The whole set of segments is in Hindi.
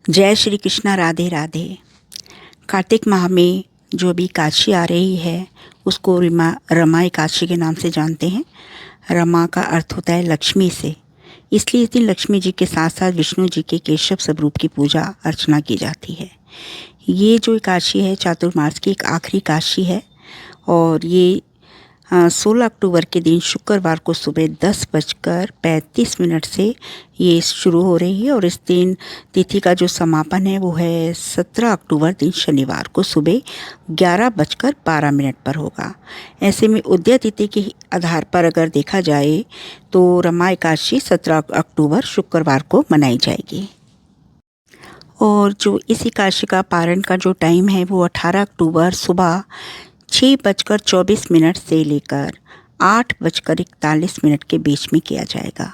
जय श्री कृष्णा। राधे राधे। कार्तिक माह में जो भी एकादशी आ रही है उसको रमा एकादशी के नाम से जानते हैं। रमा का अर्थ होता है लक्ष्मी से, इसलिए इस दिन लक्ष्मी जी के साथ साथ विष्णु जी के केशव स्वरूप की पूजा अर्चना की जाती है। ये जो एकादशी है चातुर्मास की एक आखिरी एकादशी है और ये 16 अक्टूबर के दिन शुक्रवार को सुबह 10:35 से ये शुरू हो रही है और इस दिन तिथि का जो समापन है वो है 17 अक्टूबर दिन शनिवार को सुबह 11:12 पर होगा। ऐसे में उदय तिथि के आधार पर अगर देखा जाए तो रमा एकादशी 17 अक्टूबर शुक्रवार को मनाई जाएगी। और जो इस एकादशी का पारण का जो टाइम है वो 18 अक्टूबर सुबह 6:24 से लेकर 8:41 के बीच में किया जाएगा।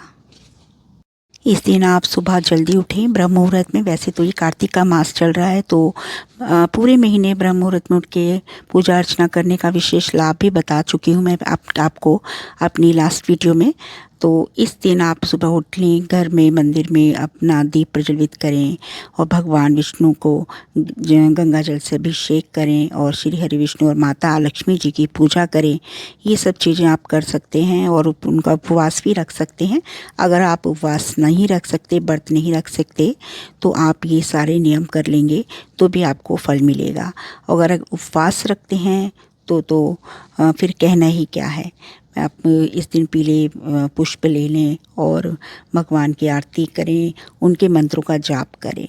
इस दिन आप सुबह जल्दी उठें ब्रह्म मुहूर्त में। वैसे तो ये कार्तिक का मास चल रहा है तो पूरे महीने ब्रह्म मुहूर्त में उठ के पूजा अर्चना करने का विशेष लाभ भी बता चुकी हूँ मैं आपको अपनी लास्ट वीडियो में। तो इस दिन आप सुबह उठ लें, घर में मंदिर में अपना दीप प्रज्वलित करें और भगवान विष्णु को गंगा जल से अभिषेक करें और श्री हरि विष्णु और माता लक्ष्मी जी की पूजा करें। ये सब चीज़ें आप कर सकते हैं और उनका उपवास भी रख सकते हैं। अगर आप उपवास नहीं रख सकते, व्रत नहीं रख सकते, तो आप ये सारे नियम कर लेंगे तो भी आपको फल मिलेगा। अगर उपवास रखते हैं तो फिर कहना ही क्या है। आप इस दिन पीले पुष्प ले लें और भगवान की आरती करें, उनके मंत्रों का जाप करें।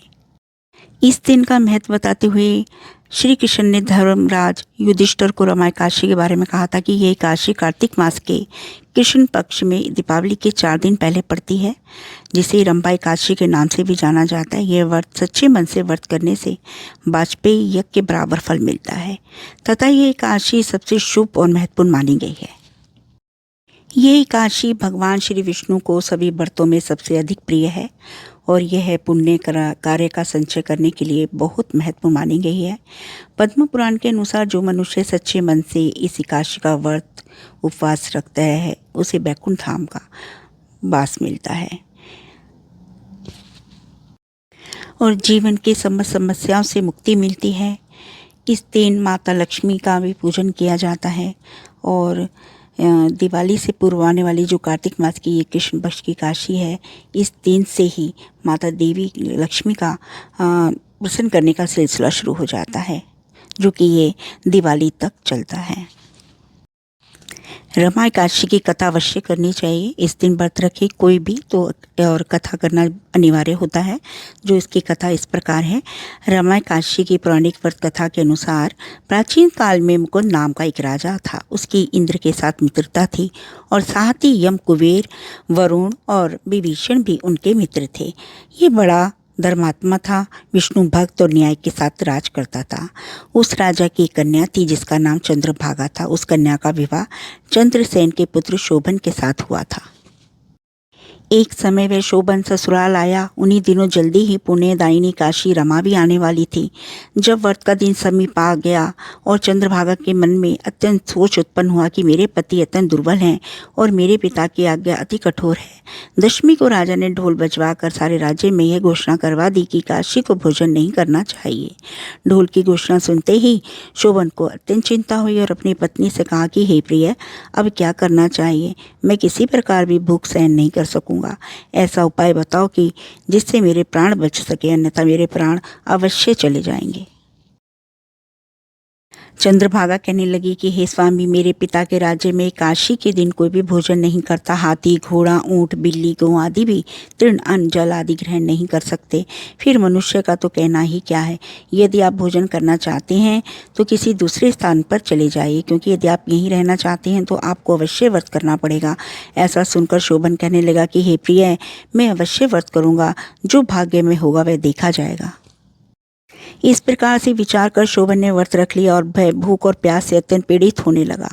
इस दिन का महत्व बताते हुए श्री कृष्ण ने धर्मराज युधिष्ठिर को रमा एकादशी के बारे में कहा था कि ये एकादशी कार्तिक मास के कृष्ण पक्ष में दीपावली के 4 दिन पहले पड़ती है, जिसे रमा एकादशी के नाम से भी जाना जाता है। यह व्रत सच्चे मन से व्रत करने से वाजपेयी यज्ञ के बराबर फल मिलता है तथा ये एकादशी सबसे शुभ और महत्वपूर्ण मानी गई है। ये एकादशी भगवान श्री विष्णु को सभी व्रतों में सबसे अधिक प्रिय है और यह पुण्य कार्य का संचय करने के लिए बहुत महत्वपूर्ण मानी गई है। पद्म पुराण के अनुसार जो मनुष्य सच्चे मन से इस एकादशी का व्रत उपवास रखता है उसे वैकुंठ धाम का वास मिलता है और जीवन के समस्त समस्याओं से मुक्ति मिलती है। इस दिन माता लक्ष्मी का भी पूजन किया जाता है और दिवाली से पूर्व आने वाली जो कार्तिक मास की ये कृष्ण पक्ष की एकादशी है, इस दिन से ही माता देवी लक्ष्मी का प्रसन्न करने का सिलसिला शुरू हो जाता है, जो कि ये दिवाली तक चलता है। रमा एकादशी की कथा अवश्य करनी चाहिए। इस दिन व्रत रखे कोई भी तो और कथा करना अनिवार्य होता है। जो इसकी कथा इस प्रकार है। रमा एकादशी की पौराणिक व्रत कथा के अनुसार प्राचीन काल में मुकुंद नाम का एक राजा था। उसकी इंद्र के साथ मित्रता थी और साथ ही यम, कुबेर, वरुण और विभीषण भी उनके मित्र थे। ये बड़ा धर्मात्मा था, विष्णु भक्त और न्याय के साथ राज करता था। उस राजा की कन्या थी जिसका नाम चंद्रभागा था। उस कन्या का विवाह चंद्रसेन के पुत्र शोभन के साथ हुआ था। एक समय वह शोभन ससुराल आया। उन्हीं दिनों जल्दी ही पुण्यदायिनी काशी रमा भी आने वाली थी। जब व्रत का दिन समीप आ गया और चंद्रभागा के मन में अत्यंत सोच उत्पन्न हुआ कि मेरे पति अत्यंत दुर्बल हैं और मेरे पिता की आज्ञा अति कठोर है। दशमी को राजा ने ढोल बजवाकर सारे राज्य में यह घोषणा करवा दी कि काशी को भोजन नहीं करना चाहिए। ढोल की घोषणा सुनते ही शोभन को अत्यंत चिंता हुई और अपनी पत्नी से कहा कि हे प्रिय, अब क्या करना चाहिए? मैं किसी प्रकार भी भूख सहन नहीं कर सकूंगा। ऐसा उपाय बताओ कि जिससे मेरे प्राण बच सके, अन्यथा मेरे प्राण अवश्य चले जाएंगे। चंद्रभागा कहने लगी कि हे स्वामी, मेरे पिता के राज्य में काशी के दिन कोई भी भोजन नहीं करता। हाथी, घोड़ा, ऊंट, बिल्ली, गौ आदि भी तृण, अन्न, जल आदि ग्रहण नहीं कर सकते। फिर मनुष्य का तो कहना ही क्या है। यदि आप भोजन करना चाहते हैं तो किसी दूसरे स्थान पर चले जाइए, क्योंकि यदि आप यहीं रहना चाहते हैं तो आपको अवश्य व्रत करना पड़ेगा। ऐसा सुनकर शोभन कहने लगा कि हे प्रिय, मैं अवश्य व्रत करूँगा, जो भाग्य में होगा वह देखा जाएगा। इस प्रकार से विचार कर शोभन ने व्रत रख लिया और भूख और प्यास से अत्यंत पीड़ित होने लगा।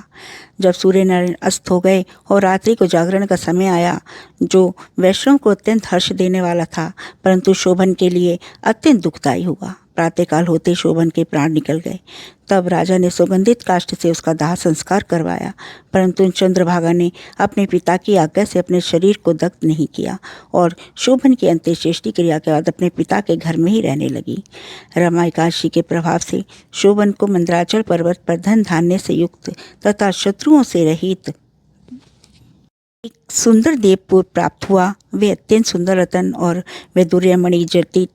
जब सूर्य नारायण अस्त हो गए और रात्रि को जागरण का समय आया, जो वैष्णव को अत्यंत हर्ष देने वाला था, परंतु शोभन के लिए अत्यंत दुखदायी हुआ। प्रातःकाल होते शोभन के प्राण निकल गए। तब राजा ने सुगंधित काष्ठ से उसका दाह संस्कार करवाया, परंतु चंद्रभागा ने अपने पिता की आज्ञा से अपने शरीर को दग्ध नहीं किया और शोभन की अंत्येष्टि क्रिया के बाद अपने पिता के घर में ही रहने लगी। रमा एकादशी के प्रभाव से शोभन को मंदराचल पर्वत पर धन धान्य से युक्त तथा शत्रुओं से रहित एक सुंदर देवपुर प्राप्त हुआ। वे अत्यंत सुंदर रतन और वैदुर्यमणि जटित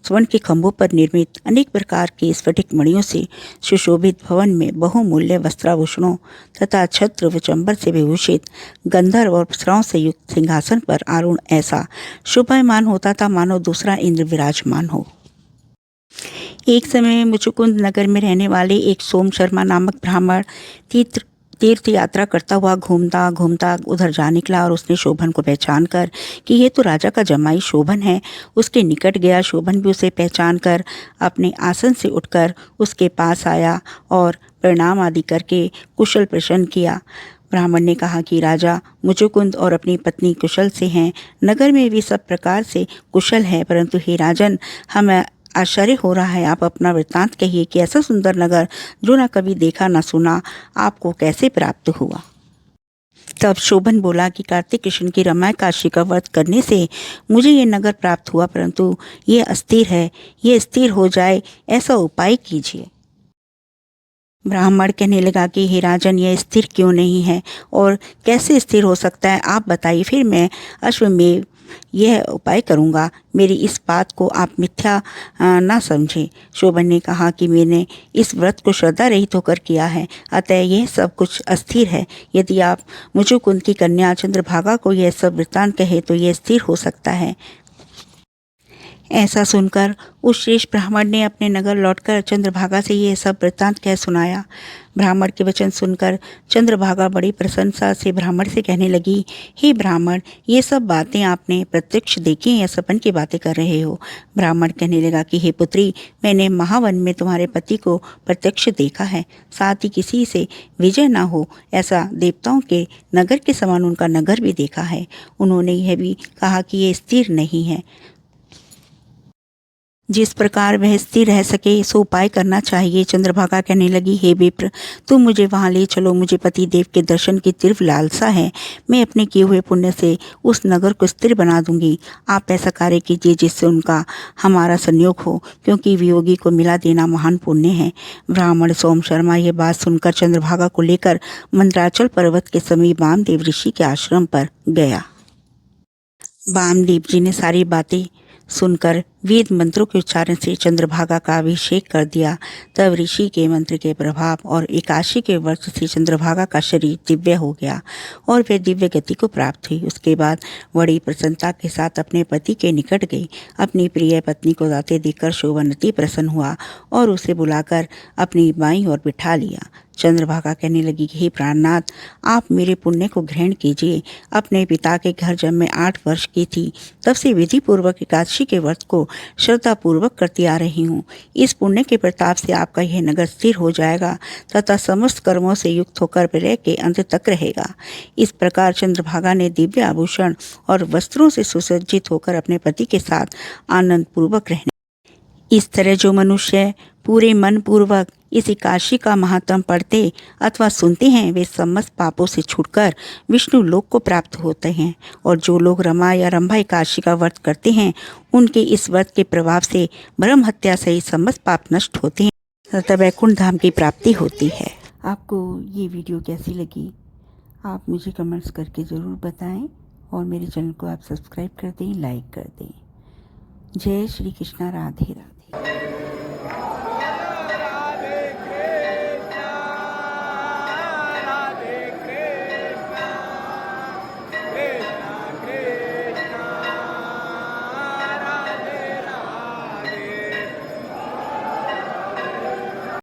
स्वर्ण के खंभों पर निर्मित अनेक प्रकार के स्फटिक मणियों से सुशोभित भवन में बहुमूल्य वस्त्राभूषणों तथा छत्र व चंबर से विभूषित गंधर्व और अप्सराओं से युक्त सिंहासन पर आरूढ़ ऐसा शोभायमान होता था मानो दूसरा इंद्र विराजमान हो। एक समय मुचुकुंद नगर में रहने वाले एक सोम शर्मा नामक ब्राह्मण तीर्थ यात्रा करता हुआ घूमता घूमता उधर जा निकला और उसने शोभन को पहचान कर कि ये तो राजा का जमाई शोभन है, उसके निकट गया। शोभन भी उसे पहचान कर अपने आसन से उठकर उसके पास आया और प्रणाम आदि करके कुशल प्रश्न किया। ब्राह्मण ने कहा कि राजा मुचुकुंद और अपनी पत्नी कुशल से हैं, नगर में भी सब प्रकार से कुशल है, परंतु हे राजन, हम आश्चर्य हो रहा है। आप अपना वृत्तांत कहिए कि ऐसा सुंदर नगर जो न कभी देखा न सुना आपको कैसे प्राप्त हुआ। तब शोभन बोला कि कार्तिक कृष्ण की रमा एकादशी का व्रत करने से मुझे ये नगर प्राप्त हुआ, परंतु ये अस्थिर है, ये स्थिर हो जाए ऐसा उपाय कीजिए। ब्राह्मण कहने लगा कि हे राजन, यह स्थिर क्यों नहीं है और कैसे स्थिर हो सकता है, आप बताइए, फिर मैं अश्वमेव यह उपाय करूँगा। मेरी इस बात को आप मिथ्या ना समझें। शोभन ने कहा कि मैंने इस व्रत को श्रद्धा रहित होकर किया है, अतः यह सब कुछ अस्थिर है। यदि आप मुचुकुंद की कन्या चंद्रभागा को यह सब वृत्तांत कहे तो यह स्थिर हो सकता है। ऐसा सुनकर उस श्रेष्ठ ब्राह्मण ने अपने नगर लौटकर चंद्रभागा से यह सब वृत्तांत कह सुनाया। ब्राह्मण के वचन सुनकर चंद्रभागा बड़ी प्रसन्नता से ब्राह्मण से कहने लगी, हे ब्राह्मण, ये सब बातें आपने प्रत्यक्ष देखी या सपन की बातें कर रहे हो? ब्राह्मण कहने लगा कि हे पुत्री, मैंने महावन में तुम्हारे पति को प्रत्यक्ष देखा है, साथ ही किसी से विजय ना हो ऐसा देवताओं के नगर के समान उनका नगर भी देखा है। उन्होंने यह भी कहा कि ये स्थिर नहीं है, जिस प्रकार वह स्थिर रह सके सो उपाय करना चाहिए। चंद्रभागा कहने लगी, हे विप्र, तुम मुझे वहाँ ले चलो, मुझे पति देव के दर्शन की तीव्र लालसा है। मैं अपने किए हुए पुण्य से उस नगर को स्थिर बना दूंगी। आप ऐसा कार्य कीजिए जिससे उनका हमारा संयोग हो, क्योंकि वियोगी को मिला देना महान पुण्य है। ब्राह्मण सोम शर्मा ये बात सुनकर चंद्रभागा को लेकर मंदराचल पर्वत के समीप वामदेव ऋषि के आश्रम पर गया। वामदेव जी ने सारी बातें सुनकर वेद मंत्रों के उच्चारण से चंद्रभागा का अभिषेक कर दिया। तब ऋषि के मंत्र के प्रभाव और एकादशी के व्रत से चंद्रभागा का शरीर दिव्य हो गया और वे दिव्य गति को प्राप्त हुई। उसके बाद बड़ी प्रसन्नता के साथ अपने पति के निकट गई। अपनी प्रिय पत्नी को जाते देखकर शोभन अति प्रसन्न हुआ और उसे बुलाकर अपनी बाईं ओर बिठा लिया। चंद्रभागा कहने लगी कि हे प्राणनाथ, आप मेरे पुण्य को ग्रहण कीजिए। अपने पिता के घर जब मैं 8 वर्ष की थी तब से विधि पूर्वक एकादशी के व्रत को श्रद्धा पूर्वक करती आ रही हूँ। इस पुण्य के प्रताप से आपका यह नगर स्थिर हो जाएगा तथा समस्त कर्मों से युक्त होकर प्रलय के अंत तक रहेगा। इस प्रकार चंद्रभागा ने दिव्य आभूषण और वस्त्रों से सुसज्जित होकर अपने पति के साथ आनंद पूर्वक रहने। इस तरह जो मनुष्य पूरे मन पूर्वक इस एकादशी का महात्म पढ़ते अथवा सुनते हैं वे समस्त पापों से छूटकर विष्णु लोक को प्राप्त होते हैं। और जो लोग रमा या रंभा एकादशी का व्रत करते हैं उनके इस व्रत के प्रभाव से ब्रह्म हत्या सहित समस्त पाप नष्ट होते हैं तथा वैकुंठ धाम की प्राप्ति होती है। आपको ये वीडियो कैसी लगी आप मुझे कमेंट्स करके ज़रूर बताएं और मेरे चैनल को आप सब्सक्राइब कर दें, लाइक कर दें। जय श्री कृष्णा, राधे राधे।